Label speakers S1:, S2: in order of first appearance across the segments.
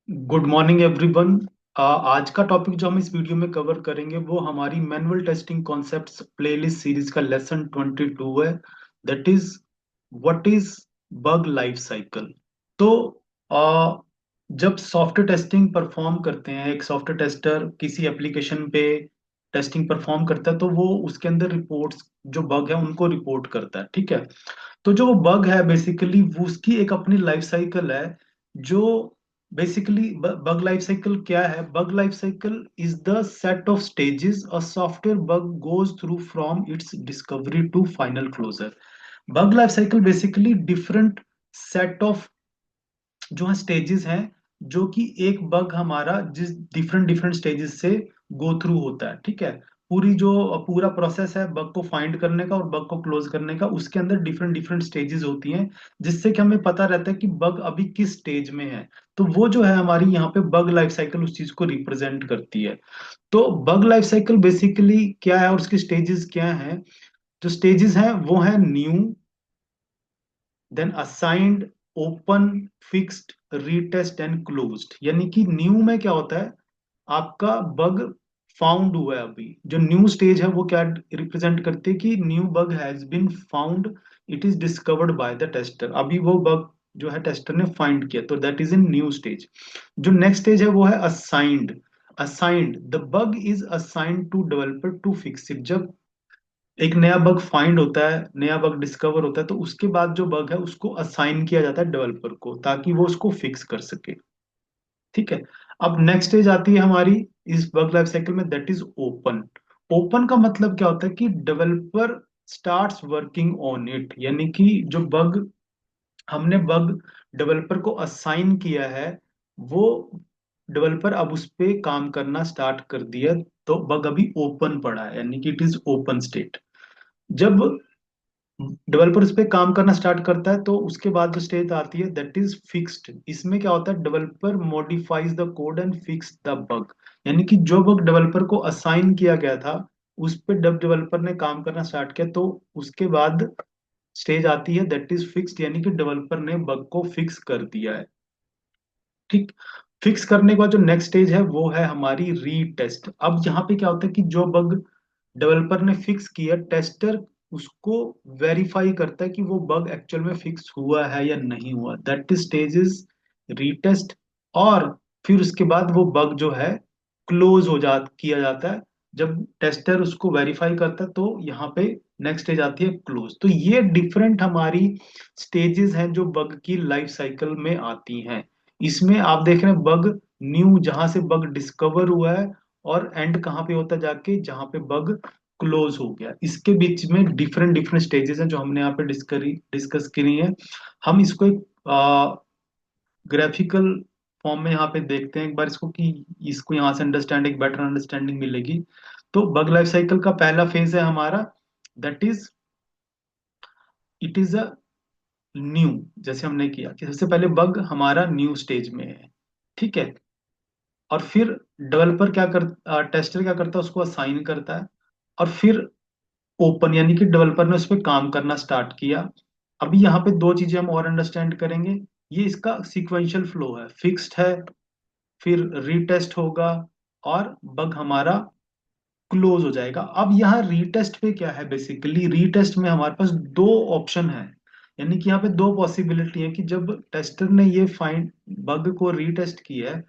S1: Good morning everyone. आज का topic जो हम इस वीडियो में कवर करेंगे वो हमारी manual testing concepts playlist series का लेसन 22 है। That is what is bug life cycle. तो uh, जब सॉफ्टवेयर टेस्टिंग परफॉर्म करते हैं, एक सॉफ्टवेयर टेस्टर किसी एप्लीकेशन पे टेस्टिंग परफॉर्म करता है तो वो उसके अंदर रिपोर्ट्स जो बग है उनको रिपोर्ट करता है। ठीक है। तो जो बग है बेसिकली वो उसकी एक अपनी लाइफ साइकिल है। जो बेसिकली बग लाइफ साइकिल क्या है? Bug life cycle is the set of stages a software bug goes through from its discovery to final closure. Bug life cycle basically different set of जो है stages हैं, जो कि एक bug हमारा जिस डिफरेंट डिफरेंट स्टेजेस से go through होता है। ठीक है। पूरी जो पूरा प्रोसेस है बग को फाइंड करने का और बग को क्लोज करने का, उसके अंदर डिफरेंट डिफरेंट स्टेजेस होती हैं, जिससे कि हमें पता रहता है कि बग अभी किस स्टेज में है। तो वो जो है हमारी यहाँ पे बग लाइफ साइकिल उस चीज को रिप्रेजेंट करती है। तो बग लाइफ साइकिल बेसिकली क्या है और उसकी स्टेजेस क्या है? जो स्टेजेस हैं वो है new, then assigned, open, fixed, retest and closed. यानी कि न्यू में क्या होता है? आपका बग फाउंड हुआ है। अभी जो न्यू स्टेज है वो क्या रिप्रेजेंट करती है कि new bug has been found, it is discovered by the tester. अभी वो बग जो है टेस्टर ने फाइंड किया, तो that is in new stage. जो नेक्स्ट स्टेज है वो है assigned. Assigned, the bug is assigned to developer to fix it. जब एक नया बग फाइंड होता है, नया बग डिस्कवर होता है, तो उसके बाद जो बग है उसको असाइन किया जाता है डेवलपर को, ताकि वो उसको फिक्स कर सके। ठीक है। अब नेक्स्ट स्टेज आती है हमारी इस बग लाइफ साइकिल में, दैट इज ओपन। ओपन का मतलब क्या होता है कि developer starts working on it. यानी कि जो बग हमने बग डेवलपर को असाइन किया है, वो डेवलपर अब उस पे काम करना स्टार्ट कर दिया, तो बग अभी ओपन पड़ा है, यानी कि इट इज ओपन स्टेट। जब डेवलपर उस पे काम करना स्टार्ट करता है तो उसके बाद जो स्टेज आती है दैट इज फिक्स्ड। इसमें क्या होता है? Developer modifies the code and fix the bug. यानी कि जो बग डेवलपर को असाइन किया गया था उस पे जब डेवलपर ने काम करना स्टार्ट किया तो उसके बाद स्टेज आती है दैट इज फिक्स्ड, यानी कि डेवलपर ने बग को फिक्स कर दिया है। ठीक। फिक्स करने के बाद जो नेक्स्ट स्टेज है वो है हमारी रीटेस्ट। अब यहाँ पे क्या होता है कि जो बग डेवलपर ने फिक्स किया, टेस्टर उसको वेरीफाई करता है कि वो बग एक्चुअल में फिक्स हुआ है या नहीं हुआ। That stage is retest. और फिर उसके बाद वो बग जो है क्लोज हो जा किया जाता है। जब टेस्टर उसको वेरीफाई करता है तो यहाँ पे नेक्स्ट स्टेज आती है क्लोज। तो ये डिफरेंट हमारी स्टेजेस हैं जो बग की लाइफ साइकिल में आती हैं। इसमें आप देख रहे हैं बग न्यू, जहां से बग डिस्कवर हुआ है, और एंड कहाँ पे होता है जाके जहां पे बग क्लोज हो गया। इसके बीच में डिफरेंट डिफरेंट स्टेजेस हैं जो हमने यहाँ पे डिस्कस करी है। हम इसको एक ग्राफिकल फॉर्म में यहाँ पे देखते हैं एक बार इसको, कि इसको यहाँ से अंडरस्टैंड एक बेटर अंडरस्टैंडिंग मिलेगी। तो बग लाइफ साइकिल का पहला फेज है हमारा, that is it is a new. जैसे हमने किया कि सबसे पहले बग हमारा न्यू स्टेज में है। ठीक है। और फिर डेवलपर क्या कर टेस्टर क्या करता है? उसको असाइन करता है। और फिर ओपन, यानी कि डेवलपर ने उस पर काम करना स्टार्ट किया। अभी यहाँ पे दो चीजें हम और अंडरस्टैंड करेंगे। ये इसका सीक्वेंशियल फ्लो है, फिक्स्ड है, फिर रीटेस्ट होगा, और बग हमारा क्लोज हो जाएगा। अब यहाँ रीटेस्ट पे क्या है? बेसिकली रीटेस्ट में हमारे पास दो ऑप्शन है, यानी कि यहाँ पे दो पॉसिबिलिटी है कि जब टेस्टर ने ये फाइंड बग को रीटेस्ट किया है,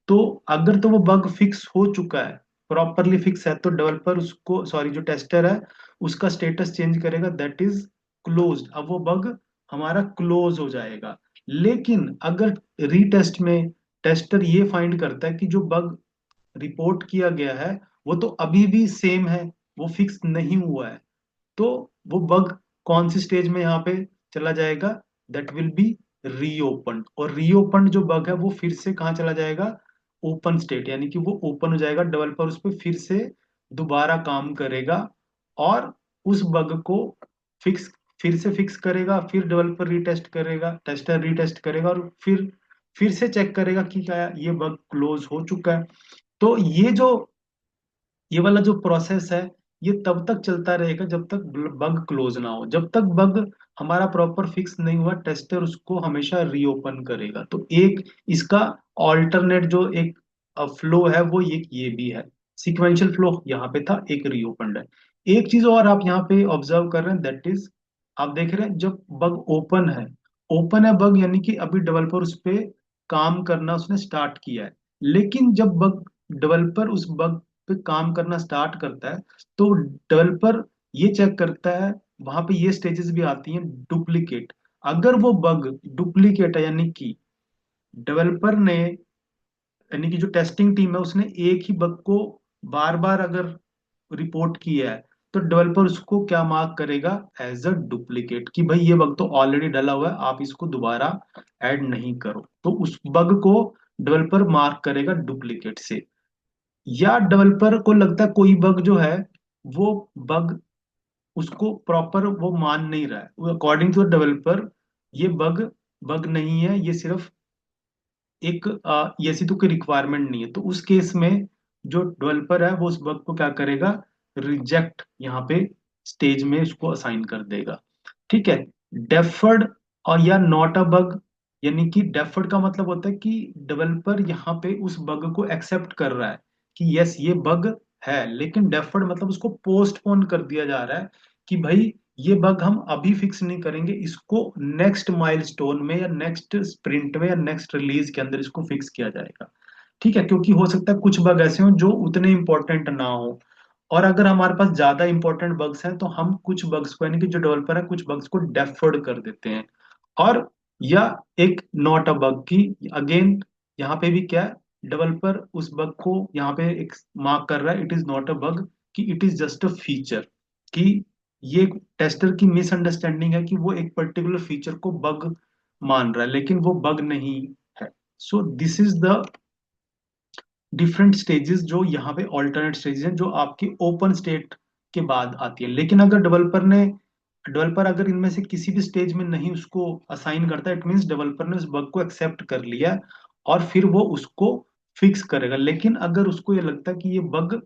S1: तो अगर तो वो बग फिक्स हो चुका है, प्रॉपरली फिक्स है, तो डेवलपर उसको, सॉरी जो टेस्टर है, उसका स्टेटस चेंज करेगा, दैट इज क्लोज्ड। अब वो बग हमारा क्लोज हो जाएगा। लेकिन अगर रीटेस्ट में टेस्टर ये फाइंड करता है कि जो बग रिपोर्ट किया गया है वो तो अभी भी सेम है, वो फिक्स नहीं हुआ है, तो वो बग कौन सी स्टेज में यहाँ पे चला जाएगा? That will be reopen. और रीओपन जो बग है वो फिर से कहाँ चला जाएगा? ओपन स्टेट, यानी कि वो ओपन हो जाएगा, डेवलपर उस पर फिर से दोबारा काम करेगा, और उस बग को फिक्स फिर से फिक्स करेगा। फिर डेवलपर रीटेस्ट करेगा, टेस्टर रीटेस्ट करेगा, और फिर से चेक करेगा कि क्या ये बग क्लोज हो चुका है। तो ये वाला जो प्रोसेस है ये तब तक चलता रहेगा जब तक बग क्लोज ना हो। जब तक बग हमारा प्रॉपर फिक्स नहीं हुआ, टेस्टर उसको हमेशा रीओपन करेगा। तो एक इसका ऑल्टरनेट जो एक फ्लो है वो ये भी है। सिक्वेंशियल फ्लो यहाँ पे था, एक रीओपन है। एक चीज और आप यहाँ पे ऑब्जर्व कर रहे हैं, दैट इज आप देख रहे हैं जब बग ओपन है, ओपन है बग, यानी कि अभी डेवलपर उस पे काम करना उसने स्टार्ट किया है। लेकिन जब बग डेवलपर उस बग पे काम करना स्टार्ट करता है, तो डेवलपर ये चेक करता है, वहां पे ये स्टेजेस भी आती हैं डुप्लीकेट। अगर वो बग डुप्लीकेट है, यानी कि डेवलपर ने, यानी कि जो टेस्टिंग टीम है उसने एक ही बग को बार बार अगर रिपोर्ट किया है, तो डेवलपर उसको क्या मार्क करेगा, एज अ डुप्लीकेट, कि भाई ये बग तो ऑलरेडी डला हुआ है, आप इसको दोबारा ऐड नहीं करो। तो उस बग को डेवलपर मार्क करेगा डुप्लीकेट से। या डेवलपर को लगता है कोई बग जो है वो बग उसको प्रॉपर वो मान नहीं रहा है, अकॉर्डिंग टू डेवलपर ये बग बग नहीं है, ये सिर्फ एक ये ऐसी तो कोई रिक्वायरमेंट नहीं है। तो उस केस में जो डेवलपर है वो उस बग को क्या करेगा, रिजेक्ट यहाँ पे स्टेज में उसको असाइन कर देगा। ठीक है। डेफर्ड और या नॉट अ बग, यानी कि डेफर्ड का मतलब होता है कि डेवलपर यहाँ पे उस बग को एक्सेप्ट कर रहा है कि यस ये बग है, लेकिन डेफर्ड मतलब उसको पोस्टपोन कर दिया जा रहा है कि भाई ये बग हम अभी फिक्स नहीं करेंगे, इसको नेक्स्ट माइलस्टोन में या नेक्स्ट स्प्रिंट में या नेक्स्ट रिलीज के अंदर इसको फिक्स किया जाएगा। ठीक है, क्योंकि हो सकता है कुछ बग ऐसे हो जो उतने इंपॉर्टेंट ना हो, और अगर हमारे पास ज्यादा इंपॉर्टेंट बग्स हैं तो हम कुछ बग्स को, यानी कि जो डेवलपर है कुछ बग्स को डेफर्ड कर देते हैं। और या एक नॉट अ बग की, अगेन यहाँ पे भी क्या है, डेवलपर उस बग को यहाँ पे एक मार्क कर रहा है, it is not a bug, कि it is just a feature, कि ये टेस्टर की मिसअंडरस्टैंडिंग है कि वो एक पर्टिकुलर फीचर को बग मान रहा है, लेकिन वो बग नहीं है। So this is the different stages जो यहाँ पे ऑल्टरनेट स्टेजेस हैं, जो आपकी ओपन स्टेट के बाद आती है। लेकिन अगर डेवलपर अगर इनमें से किसी भी स्टेज में नहीं उसको असाइन करता, इट मींस डेवलपर ने उस बग को एक्सेप्ट कर लिया और फिर वो उसको फिक्स करेगा। लेकिन अगर उसको ये लगता है कि ये बग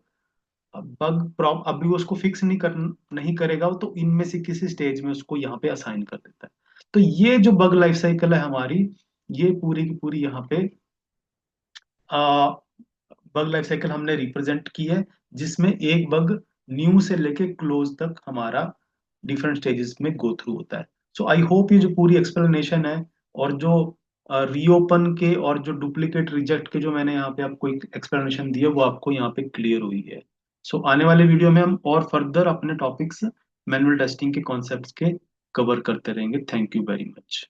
S1: बग प्रॉब अभी वो उसको फिक्स नहीं करेगा, तो इनमें से किसी स्टेज में उसको यहाँ पे असाइन कर देता है। तो ये जो बग लाइफ साइकिल है हमारी, ये पूरी की पूरी यहाँ पे बग लाइफ साइकिल हमने रिप्रेजेंट की है, जिसमें एक बग न्यू से लेके क्लोज तक हमारा डिफरेंट स्टेजेस में गो थ्रू होता है। सो आई होप ये जो पूरी एक्सप्लेनेशन है, और जो रीओपन के और जो डुप्लीकेट रिजेक्ट के जो मैंने यहाँ पे आपको एक एक्सप्लेनेशन दिया, वो आपको यहाँ पे क्लियर हुई है। सो आने वाले वीडियो में हम और फर्दर अपने टॉपिक्स मैनुअल टेस्टिंग के कॉन्सेप्ट्स के कवर करते रहेंगे। Thank you very much.